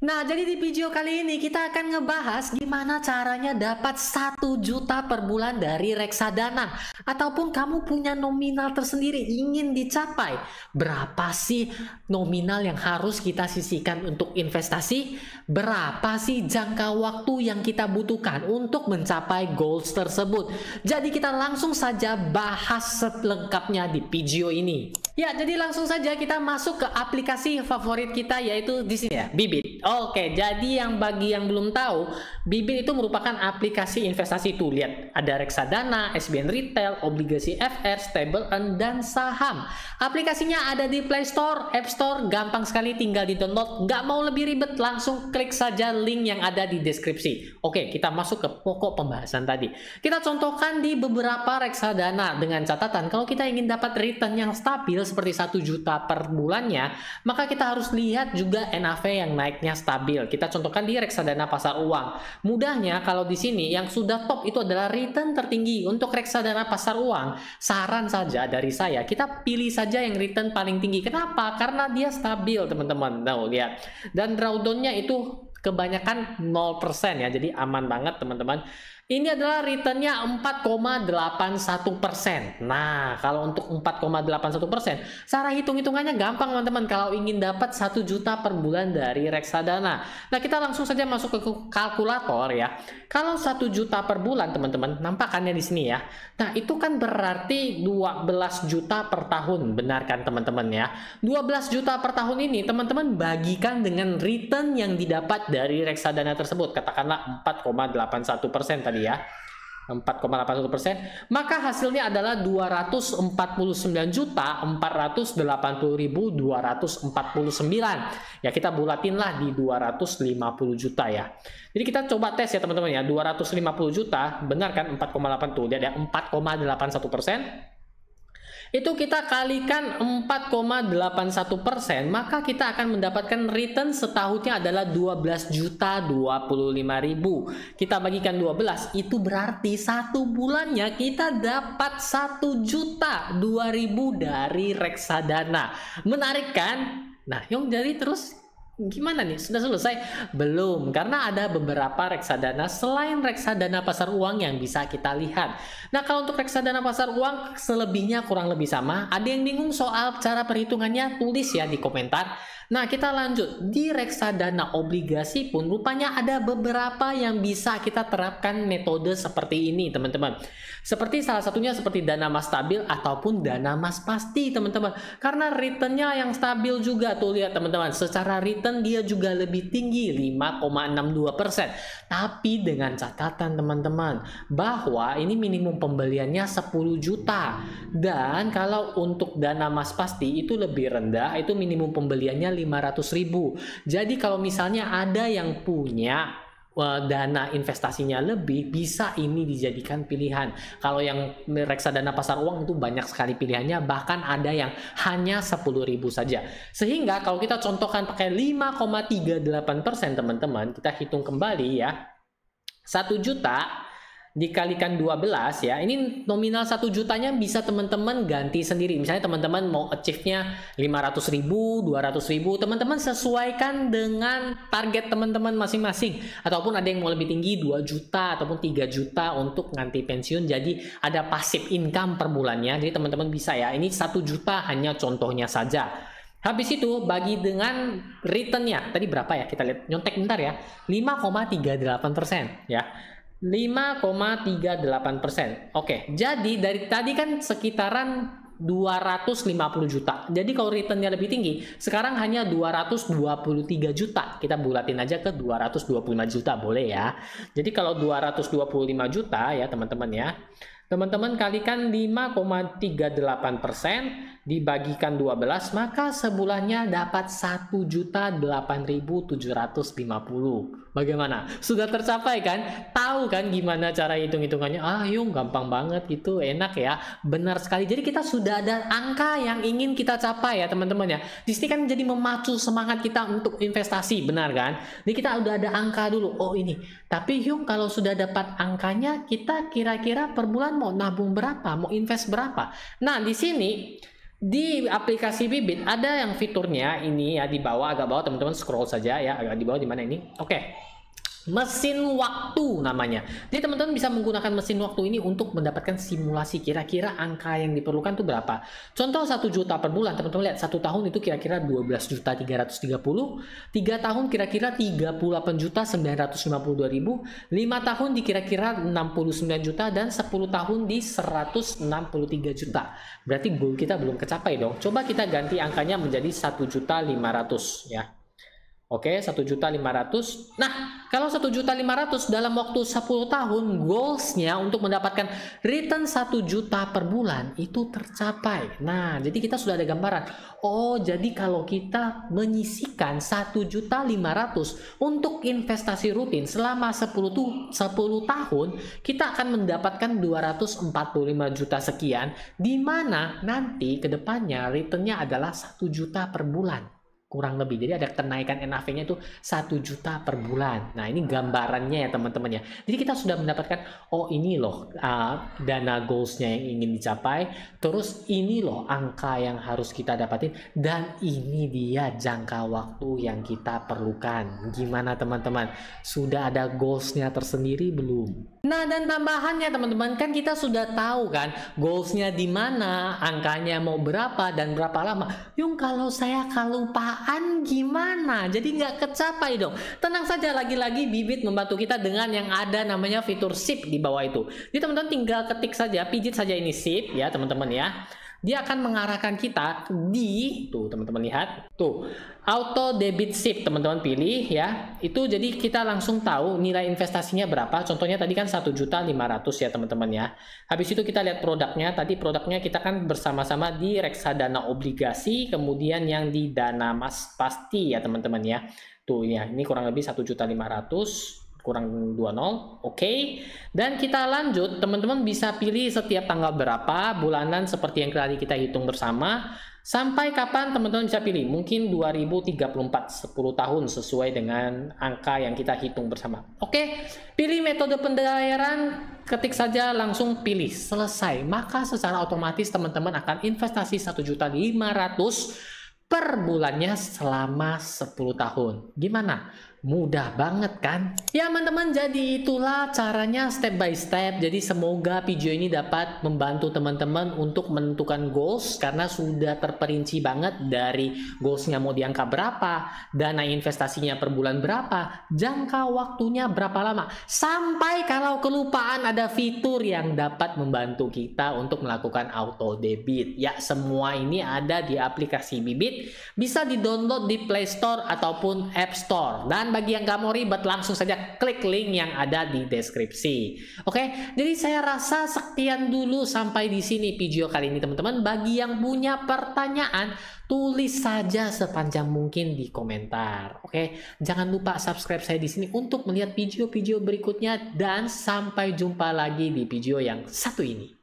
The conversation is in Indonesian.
Nah, jadi di video kali ini kita akan ngebahas gimana caranya dapat 1 juta per bulan dari reksadana. Ataupun kamu punya nominal tersendiri ingin dicapai. Berapa sih nominal yang harus kita sisihkan untuk investasi? Berapa sih jangka waktu yang kita butuhkan untuk mencapai goals tersebut? Jadi kita langsung saja bahas selengkapnya di video ini. Ya, jadi langsung saja kita masuk ke aplikasi favorit kita, yaitu di sini ya, Bibit. Oke, jadi bagi yang belum tahu, Bibit itu merupakan aplikasi investasi. Tuh, lihat, ada reksadana, SBN Retail, obligasi FR, stable earn, dan saham. Aplikasinya ada di Play Store, App Store, gampang sekali, tinggal di-download. Nggak mau lebih ribet, langsung klik saja link yang ada di deskripsi. Oke, kita masuk ke pokok pembahasan tadi. Kita contohkan di beberapa reksadana dengan catatan kalau kita ingin dapat return yang stabil seperti 1 juta per bulannya, maka kita harus lihat juga NAV yang naiknya stabil. Kita contohkan di reksadana pasar uang. Mudahnya kalau di sini yang sudah top itu adalah return tertinggi. Untuk reksadana pasar uang, saran saja dari saya, kita pilih saja yang return paling tinggi. Kenapa? Karena dia stabil, teman-teman. Nah, lihat. Dan drawdown-nya itu kebanyakan 0% ya, jadi aman banget, teman-teman. Ini adalah returnnya 4,81%. Nah, kalau untuk 4,81%, cara hitung-hitungannya gampang, teman-teman. Kalau ingin dapat 1 juta per bulan dari reksadana. Nah, kita langsung saja masuk ke kalkulator ya. Kalau 1 juta per bulan, teman-teman, nampakannya di sini ya. Nah, itu kan berarti 12 juta per tahun. Benar kan, teman-teman ya? 12 juta per tahun ini, teman-teman bagikan dengan return yang didapat dari reksadana tersebut. Katakanlah 4,81% tadi ya, 4,81%, maka hasilnya adalah 249.480.249. Ya, kita bulatinlah di 250 juta ya. Jadi kita coba tes ya, teman-teman ya. 250 juta, benar kan 4,8 tuh, dia ada 4,81%. Itu kita kalikan 4,81%, maka kita akan mendapatkan return setahunnya adalah 12.025.000. Kita bagikan 12, itu berarti 1 bulannya kita dapat 1.002.000 dari reksadana. Menarik kan? Nah, yang jadi terus gimana nih? Sudah selesai? Belum, karena ada beberapa reksadana selain reksadana pasar uang yang bisa kita lihat. Nah, kalau untuk reksadana pasar uang selebihnya kurang lebih sama. Ada yang bingung soal cara perhitungannya? Tulis ya di komentar. Nah, kita lanjut. Di reksadana obligasi pun rupanya ada beberapa yang bisa kita terapkan metode seperti ini, teman-teman. Seperti salah satunya seperti dana mas stabil ataupun dana mas pasti, teman-teman. Karena returnnya yang stabil juga tuh, lihat teman-teman. Secara return dia juga lebih tinggi, 5,62%. Tapi dengan catatan, teman-teman, bahwa ini minimum pembeliannya 10 juta. Dan kalau untuk dana mas pasti itu lebih rendah, itu minimum pembeliannya 500.000. Jadi kalau misalnya ada yang punya dana investasinya lebih, bisa ini dijadikan pilihan. Kalau yang reksadana pasar uang itu banyak sekali pilihannya, bahkan ada yang hanya 10.000 saja. Sehingga kalau kita contohkan pakai 5,38%, teman-teman, kita hitung kembali ya. 1 juta dikalikan 12 ya, ini nominal 1 jutanya bisa teman-teman ganti sendiri. Misalnya teman-teman mau achieve-nya 500.000, 200.000, teman-teman sesuaikan dengan target teman-teman masing-masing. Ataupun ada yang mau lebih tinggi, 2 juta ataupun 3 juta untuk nganti pensiun. Jadi ada passive income per bulannya. Jadi teman-teman bisa ya, ini 1 juta hanya contohnya saja. Habis itu bagi dengan returnnya, tadi berapa ya, kita lihat, nyontek bentar ya, 5,38% ya. 5,38%. Oke, jadi dari tadi kan sekitaran 250 juta. Jadi kalau returnnya lebih tinggi, sekarang hanya 223 juta. Kita bulatin aja ke 225 juta, boleh ya. Jadi kalau 225 juta ya, teman-teman ya. Teman-teman kalikan 5,38% dibagikan 12, maka sebulannya dapat 1.008.750. Bagaimana? Sudah tercapai kan? Tahu kan gimana cara hitung-hitungannya? Yuk, gampang banget gitu, enak ya. Benar sekali. Jadi kita sudah ada angka yang ingin kita capai ya, teman-teman ya. Di sini kan jadi memacu semangat kita untuk investasi, benar kan? Jadi kita udah ada angka dulu. Oh ini. Tapi yuk, kalau sudah dapat angkanya, kita kira-kira per bulan mau nabung berapa? Mau invest berapa? Nah, di sini Di aplikasi Bibit ada yang fiturnya ini ya, di bawah, agak bawah, teman-teman scroll saja ya, agak di bawah, di mana ini? Oke. Mesin waktu namanya. Jadi teman-teman bisa menggunakan mesin waktu ini untuk mendapatkan simulasi kira-kira angka yang diperlukan tuh berapa. Contoh 1 juta per bulan, teman-teman lihat 1 tahun itu kira-kira 12.330, 3 tahun kira-kira 38.952.000, 5 tahun di kira-kira 69 juta, dan 10 tahun di 163 juta. Berarti goal kita belum kecapai dong. Coba kita ganti angkanya menjadi 1.500.000 ya. Oke, 1.500.000. Nah, kalau 1.500.000 dalam waktu 10 tahun, goalsnya untuk mendapatkan return 1 juta per bulan itu tercapai. Nah, jadi kita sudah ada gambaran. Oh, jadi kalau kita menyisihkan 1.500.000 untuk investasi rutin selama 10 tahun, kita akan mendapatkan 245 juta sekian, di mana nanti kedepannya returnnya adalah 1 juta per bulan. Kurang lebih, jadi ada kenaikan NAV-nya itu 1 juta per bulan. Nah, ini gambarannya ya teman-teman ya. Jadi kita sudah mendapatkan, oh ini loh dana goals-nya yang ingin dicapai, terus ini loh angka yang harus kita dapatin, dan ini dia jangka waktu yang kita perlukan. Gimana teman-teman? Sudah ada goals-nya tersendiri belum? Nah, dan tambahannya teman-teman, kan kita sudah tahu kan goals-nya di mana, angkanya mau berapa dan berapa lama. Yung kalau saya kelupaan gimana? Jadi nggak kecapai dong. Tenang saja, lagi-lagi Bibit membantu kita dengan yang ada namanya fitur sip di bawah itu. Jadi teman-teman tinggal ketik saja, pijit saja ini sip ya teman-teman ya. Dia akan mengarahkan kita di, tuh teman-teman lihat, tuh auto debit sip, teman-teman pilih ya. Itu jadi kita langsung tahu nilai investasinya berapa. Contohnya tadi kan 1.500.000 ya teman-teman ya. Habis itu kita lihat produknya. Tadi produknya kita kan bersama-sama di reksadana obligasi, kemudian yang di dana mas pasti ya teman-teman ya. Tuh ya, ini kurang lebih 1.500.000 kurang 20. Oke. Dan kita lanjut, teman-teman bisa pilih setiap tanggal berapa, bulanan seperti yang tadi kita hitung bersama, sampai kapan teman-teman bisa pilih. Mungkin 2034, 10 tahun sesuai dengan angka yang kita hitung bersama. Oke, pilih metode pembayaran, ketik saja, langsung pilih, selesai. Maka secara otomatis teman-teman akan investasi 1.500.000 per bulannya selama 10 tahun. Gimana? Mudah banget kan? Ya teman-teman, jadi itulah caranya step by step. Jadi semoga video ini dapat membantu teman-teman untuk menentukan goals, karena sudah terperinci banget dari goalsnya mau di angka berapa, dana investasinya per bulan berapa, jangka waktunya berapa lama, sampai kalau kelupaan ada fitur yang dapat membantu kita untuk melakukan auto debit. Ya, semua ini ada di aplikasi Bibit, bisa di-download di Play Store ataupun App Store. Dan bagi yang gak mau ribet, langsung saja klik link yang ada di deskripsi. Oke, jadi saya rasa sekian dulu sampai di sini video kali ini teman-teman. Bagi yang punya pertanyaan, tulis saja sepanjang mungkin di komentar. Oke, jangan lupa subscribe saya di sini untuk melihat video-video berikutnya, dan sampai jumpa lagi di video yang satu ini.